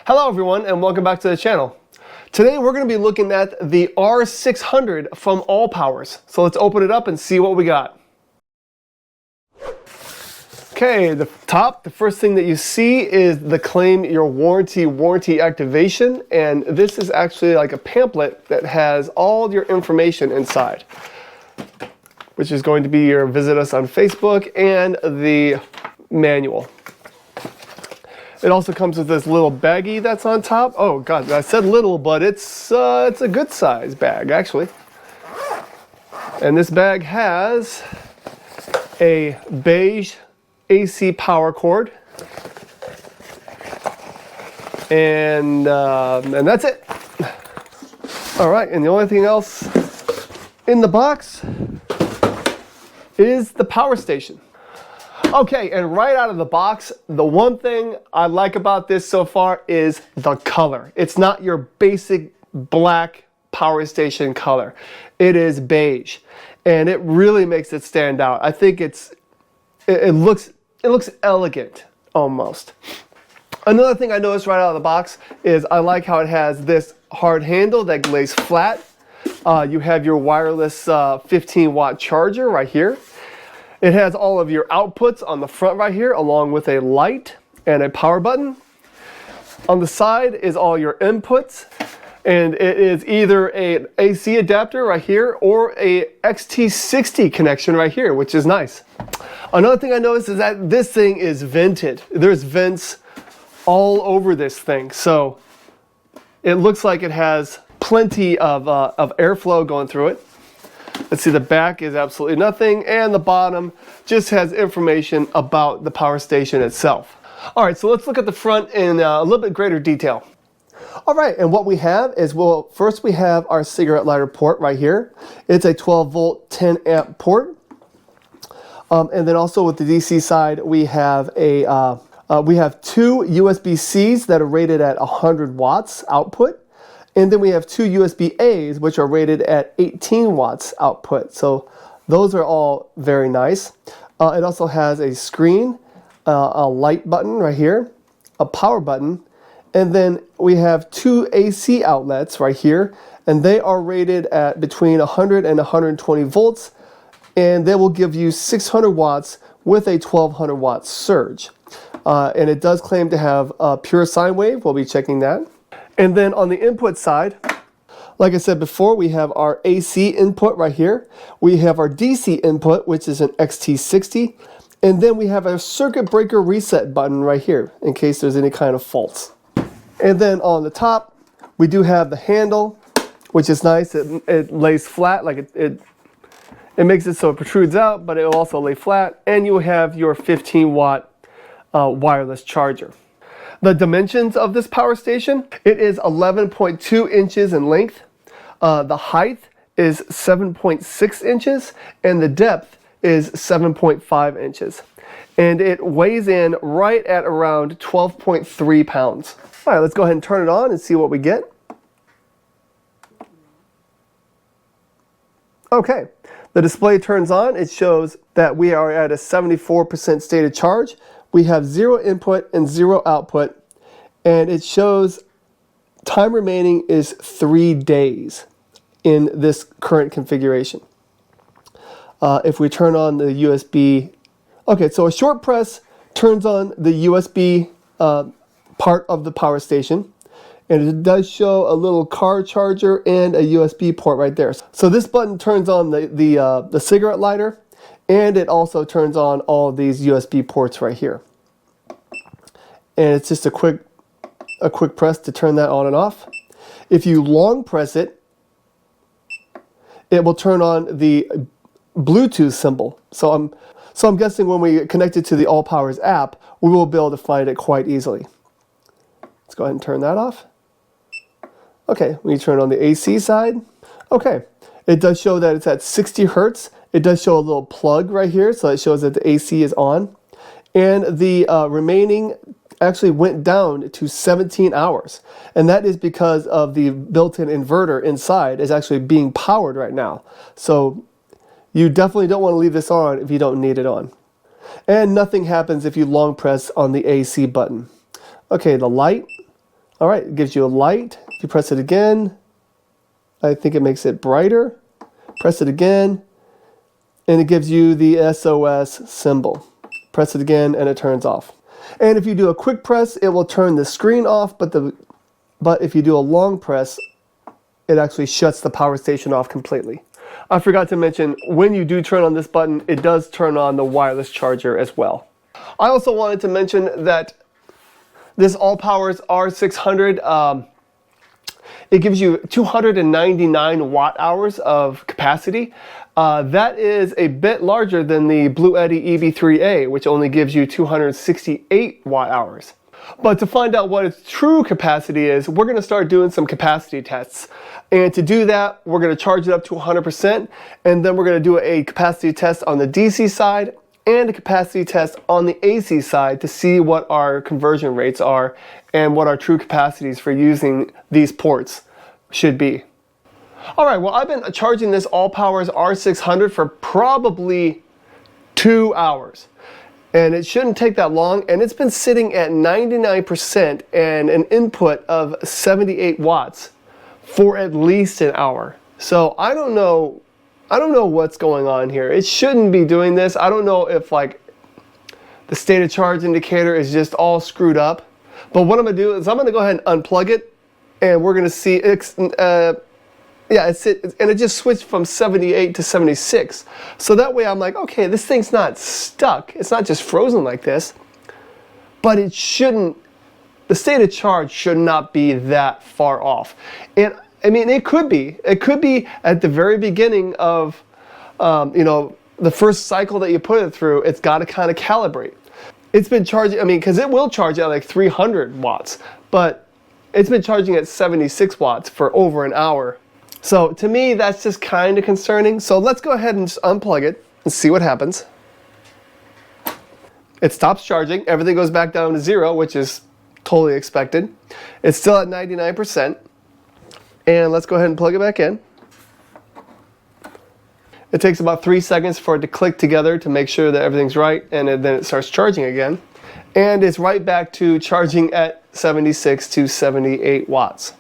Hello everyone and welcome back to the channel. Today we're going to be looking at the R600 from ALLPOWERS. So let's open it up and see what we got. Okay, the first thing that you see is the claim your warranty activation, and this is actually like a pamphlet that has all your information inside, which is going to be your visit us on Facebook and the manual. It also comes with this little baggie that's on top. Oh God, I said little, but it's a good size bag actually. And this bag has a beige AC power cord, and that's it. All right, and the only thing else in the box is the power station. Okay, and right out of the box, the one thing I like about this so far is the color. It's not your basic black power station color. It is beige, and it really makes it stand out. I think it looks elegant almost. Another thing I noticed right out of the box is I like how it has this hard handle that lays flat. You have your wireless 15-watt charger right here. It has all of your outputs on the front right here, along with a light and a power button. On the side is all your inputs, and it is either an AC adapter right here or a XT60 connection right here, which is nice. Another thing I noticed is that this thing is vented. There's vents all over this thing, so it looks like it has plenty of airflow going through it. Let's see, the back is absolutely nothing, and the bottom just has information about the power station itself. All right, so let's look at the front in a little bit greater detail. All right, and what we have is, well, first we have our cigarette lighter port right here. It's a 12-volt, 10-amp port. And then also with the DC side, we have two USB-Cs that are rated at 100 watts output. And then we have two USB-As, which are rated at 18 watts output. So those are all very nice. It also has a screen, a light button right here, a power button, and then we have two AC outlets right here, and they are rated at between 100 and 120 volts, and they will give you 600 watts with a 1200 watt surge. And it does claim to have a pure sine wave. We'll be checking that. And then on the input side, like I said before, we have our AC input right here. We have our DC input, which is an XT60. And then we have a circuit breaker reset button right here in case there's any kind of faults. And then on the top, we do have the handle, which is nice. It lays flat, like it makes it so it protrudes out, but it will also lay flat. And you have your 15-watt wireless charger. The dimensions of this power station, it is 11.2 inches in length. The height is 7.6 inches, and the depth is 7.5 inches. And it weighs in right at around 12.3 pounds. All right, let's go ahead and turn it on and see what we get. Okay, the display turns on. It shows that we are at a 74% state of charge. We have 0 input and 0 output, and it shows time remaining is 3 days in this current configuration. If we turn on the USB, okay, so a short press turns on the USB part of the power station, and it does show a little car charger and a USB port right there. So this button turns on the cigarette lighter, and it also turns on all of these USB ports right here. And it's just a quick press to turn that on and off. If you long press it, it will turn on the Bluetooth symbol. So I'm guessing when we connect it to the ALLPOWERS app, we will be able to find it quite easily. Let's go ahead and turn that off. Okay, when you turn on the AC side, okay, it does show that it's at 60 hertz. It does show a little plug right here, so it shows that the AC is on. And the remaining actually went down to 17 hours. And that is because of the built-in inverter inside is actually being powered right now. So you definitely don't want to leave this on if you don't need it on. And nothing happens if you long press on the AC button. Okay, the light All right, it gives you a light. If you press it again, I think it makes it brighter. Press it again, and it gives you the SOS symbol. Press it again, and it turns off. And if you do a quick press, it will turn the screen off, but if you do a long press, it actually shuts the power station off completely. I forgot to mention, when you do turn on this button, it does turn on the wireless charger as well. I also wanted to mention that this ALLPOWERS R600, it gives you 299 watt hours of capacity. That is a bit larger than the BLUETTI EB3A, which only gives you 268 watt hours. But to find out what its true capacity is, we're going to start doing some capacity tests. And to do that, we're going to charge it up to 100%, and then we're going to do a capacity test on the DC side and a capacity test on the AC side to see what our conversion rates are and what our true capacities for using these ports should be. Alright, well, I've been charging this ALLPOWERS R600 for probably 2 hours. And it shouldn't take that long, and it's been sitting at 99% and an input of 78 watts for at least an hour. So I don't know what's going on here. It shouldn't be doing this. I don't know if like the state of charge indicator is just all screwed up. But what I'm gonna do is I'm gonna go ahead and unplug it, and we're gonna see it just switched from 78 to 76. So that way I'm like, okay, this thing's not stuck. It's not just frozen like this. But it shouldn't, the state of charge should not be that far off. And I mean, it could be. It could be at the very beginning of, the first cycle that you put it through, it's got to kind of calibrate. It's been charging, I mean, because it will charge at like 300 watts, but it's been charging at 76 watts for over an hour. So to me, that's just kind of concerning. So let's go ahead and just unplug it and see what happens. It stops charging. Everything goes back down to 0, which is totally expected. It's still at 99%. And let's go ahead and plug it back in. It takes about 3 seconds for it to click together to make sure that everything's right, and then it starts charging again. And it's right back to charging at 76 to 78 watts.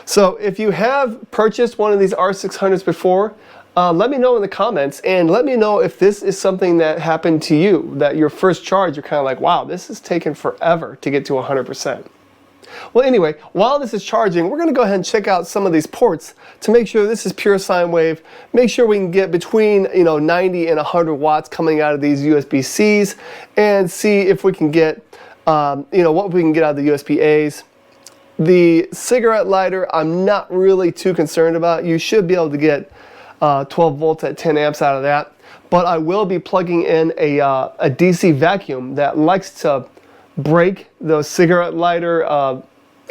So if you have purchased one of these R600s before, let me know in the comments, and let me know if this is something that happened to you, that your first charge you're kind of like, wow, this is taking forever to get to 100%. Well, anyway, while this is charging, we're going to go ahead and check out some of these ports to make sure this is pure sine wave, make sure we can get between 90 and 100 watts coming out of these USB-Cs, and see if we can get what we can get out of the USB-As. The cigarette lighter, I'm not really too concerned about. You should be able to get 12 volts at 10 amps out of that. But I will be plugging in a DC vacuum that likes to break those cigarette lighter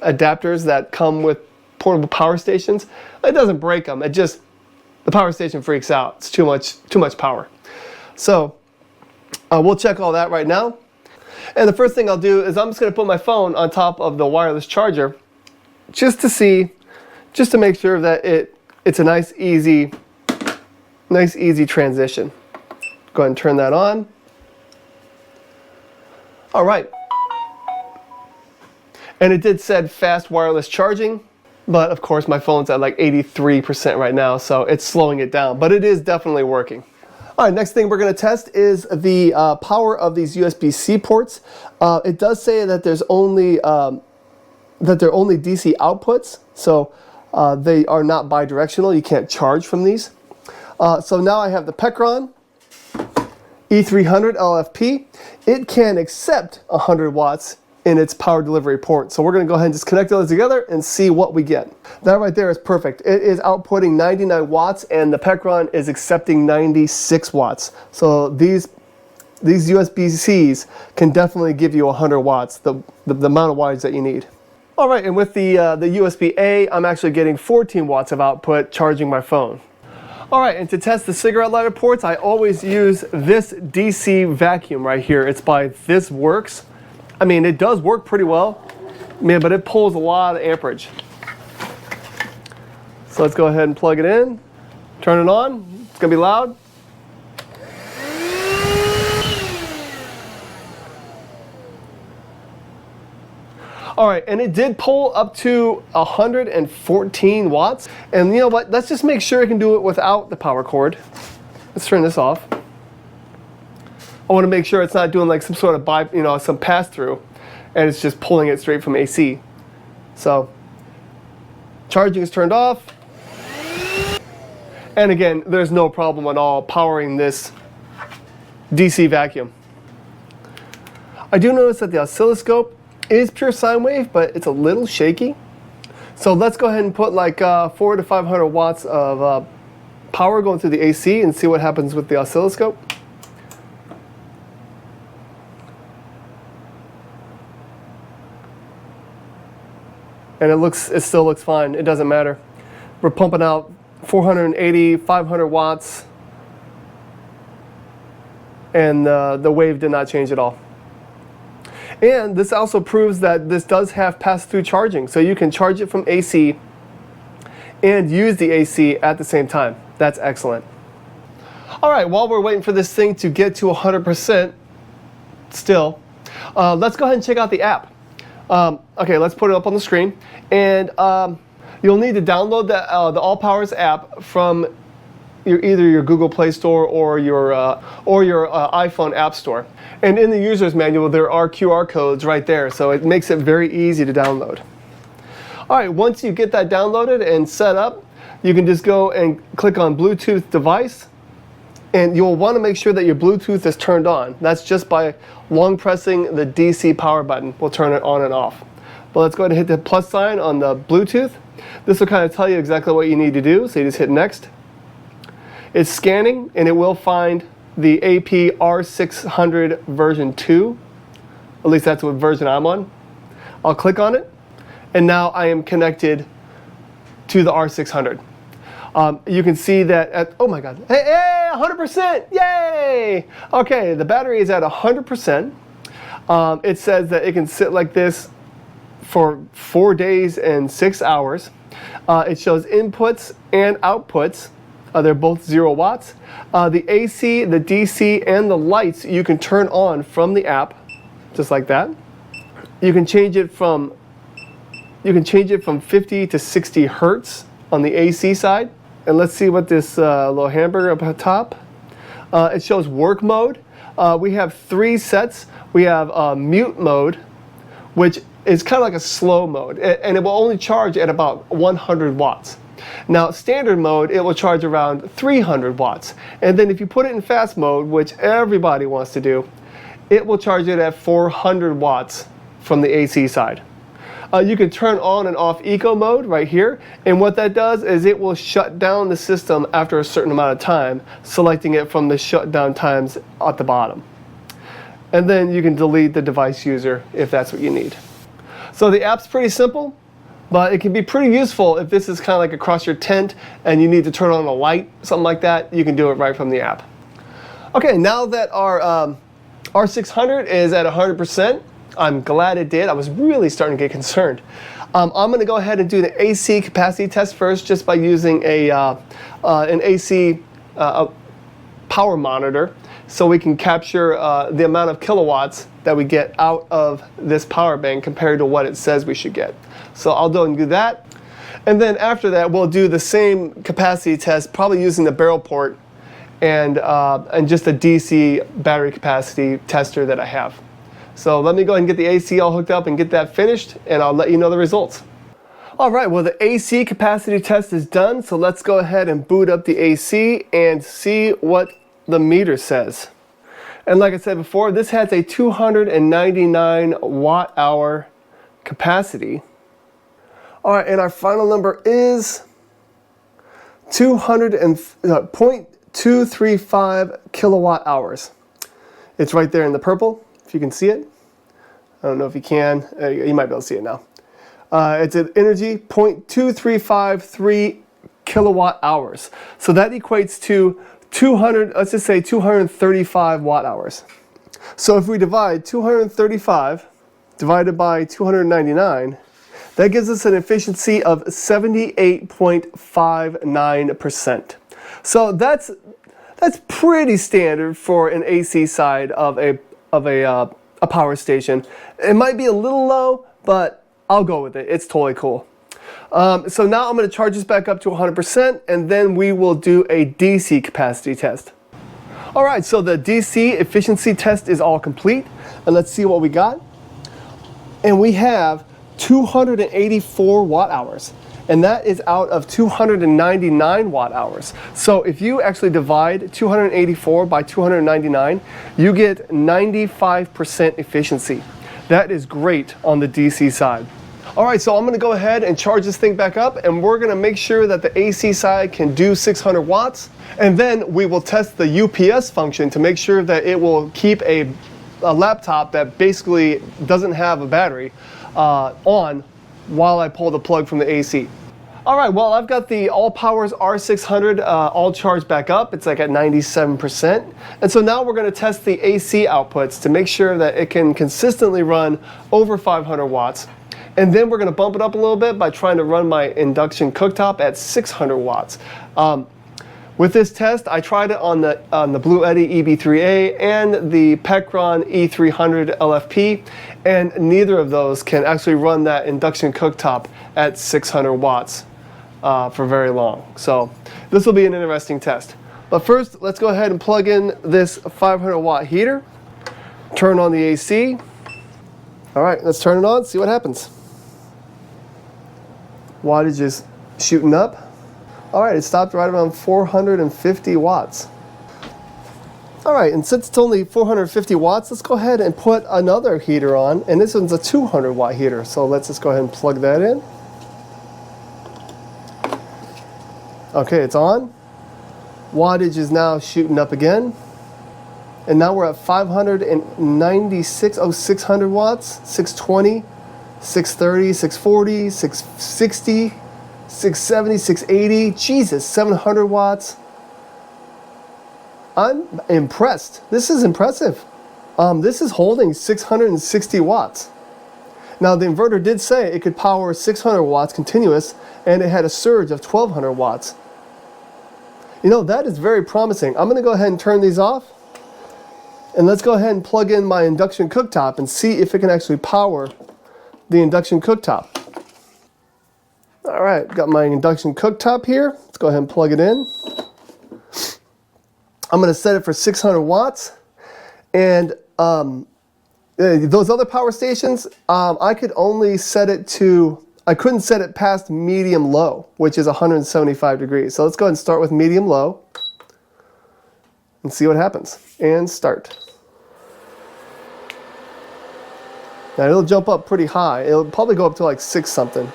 adapters that come with portable power stations. It doesn't break them. It just, the power station freaks out. It's too much power. So we'll check all that right now. And the first thing I'll do is I'm just going to put my phone on top of the wireless charger just to make sure that it's a nice easy transition. Go ahead and turn that on. All right. And it did said fast wireless charging, but of course my phone's at like 83% right now, so it's slowing it down, but it is definitely working. All right, next thing we're going to test is the power of these USB-C ports. It does say that they're only DC outputs, so they are not bidirectional. You can't charge from these. So now I have the Pecron E300 LFP. It can accept 100 watts in its power delivery port. So we're going to go ahead and just connect those together and see what we get. That right there is perfect. It is outputting 99 watts and the Pecron is accepting 96 watts. So these USB-Cs can definitely give you 100 watts, the amount of wattage that you need. All right, and with the USB-A, I'm actually getting 14 watts of output charging my phone. All right, and to test the cigarette lighter ports, I always use this DC vacuum right here. It's by This Works. I mean, it does work pretty well, man, but it pulls a lot of amperage. So let's go ahead and plug it in, turn it on. It's gonna be loud. All right, and it did pull up to 114 watts. And you know what? Let's just make sure it can do it without the power cord. Let's turn this off. I want to make sure it's not doing like some sort of some pass through, and it's just pulling it straight from AC. So charging is turned off. And again, there's no problem at all powering this DC vacuum. I do notice that the oscilloscope is pure sine wave, but it's a little shaky. So let's go ahead and put like 400 to 500 watts of power going through the AC and see what happens with the oscilloscope. And it still looks fine. It doesn't matter. We're pumping out 480, 500 watts, and the wave did not change at all. And this also proves that this does have pass-through charging, so you can charge it from AC and use the AC at the same time. That's excellent. All right, while we're waiting for this thing to get to 100% still, let's go ahead and check out the app. Okay, let's put it up on the screen, and you'll need to download the ALLPOWERS app from either your Google Play Store or your iPhone App Store. And in the user's manual, there are QR codes right there, so it makes it very easy to download. All right, once you get that downloaded and set up, you can just go and click on Bluetooth device, and you'll want to make sure that your Bluetooth is turned on. That's just by long pressing the DC power button. We'll turn it on and off. But let's go ahead and hit the plus sign on the Bluetooth. This will kind of tell you exactly what you need to do, so you just hit next. It's scanning, and it will find the AP R600 version 2. At least that's what version I'm on. I'll click on it, and now I am connected to the R600. You can see that oh my God, hey, 100%, yay! Okay, the battery is at 100%. It says that it can sit like this for 4 days and 6 hours. It shows inputs and outputs. They're both 0 watts. The AC, the DC, and the lights you can turn on from the app, just like that. You can change it from 50 to 60 hertz on the AC side. And let's see what this little hamburger up at the top. It shows work mode. We have 3 sets. We have mute mode, which is kind of like a slow mode, and it will only charge at about 100 watts. Now, standard mode, it will charge around 300 watts. And then if you put it in fast mode, which everybody wants to do, it will charge it at 400 watts from the AC side. You can turn on and off eco mode right here, and what that does is it will shut down the system after a certain amount of time, selecting it from the shutdown times at the bottom. And then you can delete the device user if that's what you need. So the app's pretty simple, but it can be pretty useful if this is kind of like across your tent and you need to turn on a light, something like that. You can do it right from the app. Okay, now that our R600 is at 100%, I'm glad it did. I was really starting to get concerned. I'm going to go ahead and do the AC capacity test first, just by using an AC power monitor, so we can capture the amount of kilowatts that we get out of this power bank compared to what it says we should get. So I'll go and do that. And then after that, we'll do the same capacity test, probably using the barrel port and just a DC battery capacity tester that I have. So let me go ahead and get the AC all hooked up and get that finished, and I'll let you know the results. All right, well, the AC capacity test is done, so let's go ahead and boot up the AC and see what the meter says. And like I said before, this has a 299 watt hour capacity. All right, and our final number is 0.235 kilowatt hours. It's right there in the purple, if you can see it. I don't know if you can. You might be able to see it now. It's an energy 0.2353 kilowatt hours. So that equates to 235 watt hours. So if we divide 235 divided by 299, that gives us an efficiency of 78.59%. So that's pretty standard for an AC side of a power station. It might be a little low, but I'll go with it. It's totally cool. So now I'm going to charge this back up to 100%, and then we will do a DC capacity test. All right, so the DC efficiency test is all complete, and let's see what we got. And we have 284 watt hours, and that is out of 299 watt hours. So if you actually divide 284 by 299, you get 95% efficiency. That is great on the DC side. All right, so I'm going to go ahead and charge this thing back up, and we're going to make sure that the AC side can do 600 watts, and then we will test the UPS function to make sure that it will keep a laptop that basically doesn't have a battery on while I pull the plug from the AC. All right, well, I've got the ALLPOWERS R600 all charged back up. It's like at 97%. And so now we're going to test the AC outputs to make sure that it can consistently run over 500 watts. And then we're going to bump it up a little bit by trying to run my induction cooktop at 600 watts. With this test, I tried it on the BLUETTI EB3A and the Pecron E300 LFP, and neither of those can actually run that induction cooktop at 600 watts for very long. So this will be an interesting test. But first, let's go ahead and plug in this 500 watt heater, turn on the AC. All right, let's turn it on, see what happens. Wattage is shooting up. All right, it stopped right around 450 watts. All right, and since it's only 450 watts, let's go ahead and put another heater on, and this one's a 200 watt heater. So let's just go ahead and plug that in. Okay, it's on. Wattage is now shooting up again. And now we're at 596, 600 watts, 620, 630, 640, 660, 670, 680, Jesus, 700 watts. I'm impressed. This is impressive. This is holding 660 watts. Now the inverter did say it could power 600 watts continuous, and it had a surge of 1200 watts. You know, that is very promising. I'm going to go ahead and turn these off. And let's go ahead and plug in my induction cooktop and see if it can actually power the induction cooktop. All right, got my induction cooktop here. Let's go ahead and plug it in. I'm going to set it for 600 watts. And those other power stations, I could only set it to, I couldn't set it past medium low, which is 175 degrees. So let's go ahead and start with medium low and see what happens. And start. Now it'll jump up pretty high. It'll probably go up to like 6 something.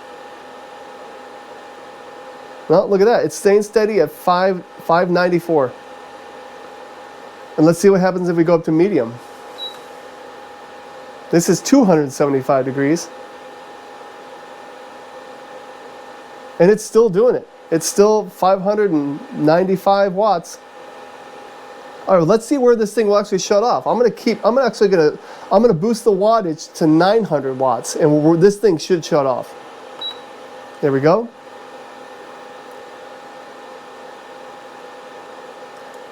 Well, look at that. It's staying steady at 594. And let's see what happens if we go up to medium. This is 275 degrees. And it's still doing it. It's still 595 watts. All right, let's see where this thing will actually shut off. I'm gonna boost the wattage to 900 watts, and this thing should shut off. There we go.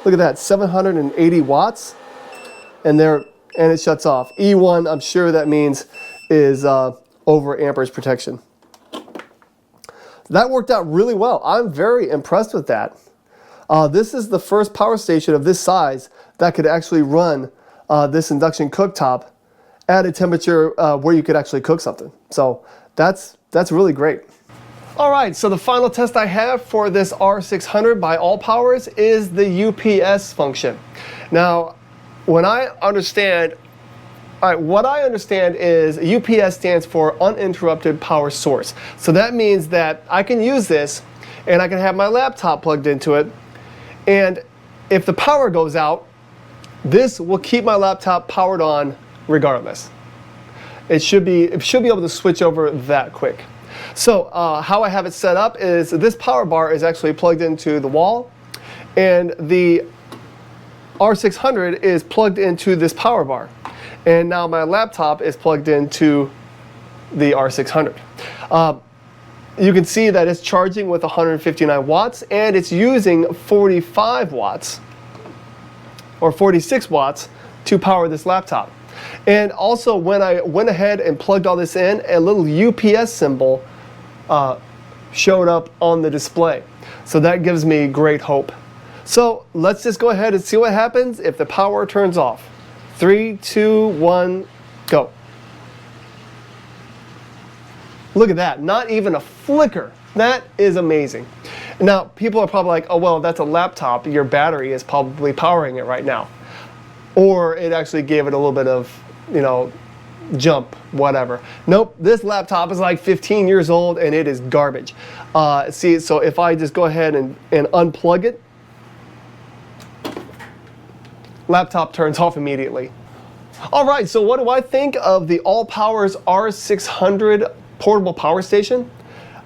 Look at that, 780 watts, and it shuts off. E1, I'm sure that means is over amperage protection. That worked out really well. I'm very impressed with that. This is the first power station of this size that could actually run this induction cooktop at a temperature where you could actually cook something. So that's really great. All right, so the final test I have for this R600 by ALLPOWERS is the UPS function. Now, what I understand is UPS stands for uninterrupted power source. So that means that I can use this and I can have my laptop plugged into it, and if the power goes out, this will keep my laptop powered on regardless. It should be able to switch over that quick. So how I have it set up is this power bar is actually plugged into the wall, and the R600 is plugged into this power bar. And now my laptop is plugged into the R600. You can see that it's charging with 159 watts, and it's using 45 watts or 46 watts to power this laptop. And also, when I went ahead and plugged all this in, a little UPS symbol showed up on the display. So that gives me great hope. So let's just go ahead and see what happens if the power turns off. 3, 2, 1, go. Look at that, not even a flicker. That is amazing. Now, people are probably like, oh, well, that's a laptop. Your battery is probably powering it right now. Or it actually gave it a little bit of, you know, jump, whatever. Nope, this laptop is like 15 years old and it is garbage. See, so if I just go ahead and unplug it, laptop turns off immediately. All right, so what do I think of the ALLPOWERS R600 Portable Power Station?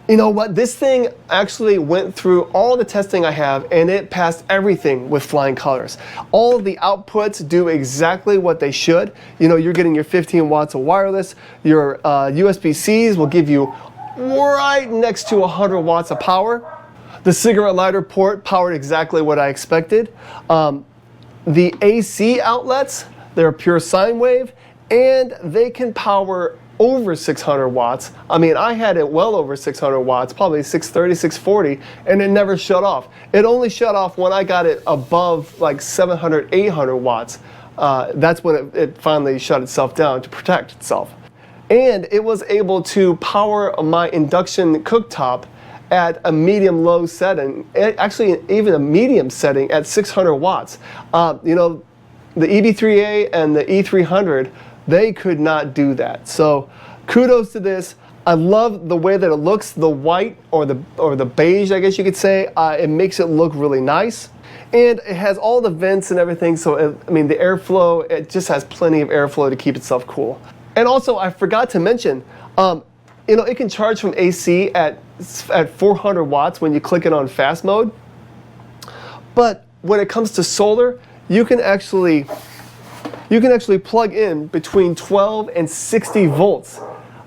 You know what, this thing actually went through all the testing I have and it passed everything with flying colors. All of the outputs do exactly what they should. You know, you're getting your 15 watts of wireless, your USB-Cs will give you right next to 100 watts of power. The cigarette lighter port powered exactly what I expected. The AC outlets, they're pure sine wave and they can power over 600 watts. I mean, I had it well over 600 watts, probably 630, 640, and it never shut off. It only shut off when I got it above like 700, 800 watts. That's when it finally shut itself down to protect itself. And it was able to power my induction cooktop at a medium-low setting, actually even a medium setting at 600 watts. You know, the EB3A and the E300, they could not do that. So kudos to this. I love the way that it looks, the white or the beige, I guess you could say. It makes it look really nice. And it has all the vents and everything, so I mean the airflow, it just has plenty of airflow to keep itself cool. And also I forgot to mention, you know, it can charge from AC at 400 watts when you click it on fast mode. But when it comes to solar, you can actually plug in between 12 and 60 volts,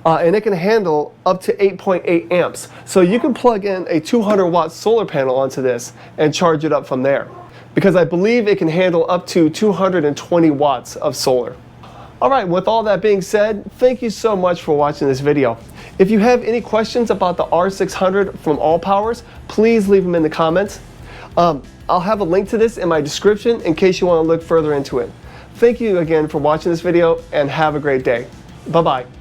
and it can handle up to 8.8 amps. So you can plug in a 200 watt solar panel onto this and charge it up from there, because I believe it can handle up to 220 watts of solar. All right, with all that being said, thank you so much for watching this video. If you have any questions about the R600 from ALLPOWERS, please leave them in the comments. I'll have a link to this in my description in case you want to look further into it. Thank you again for watching this video and have a great day. Bye-bye.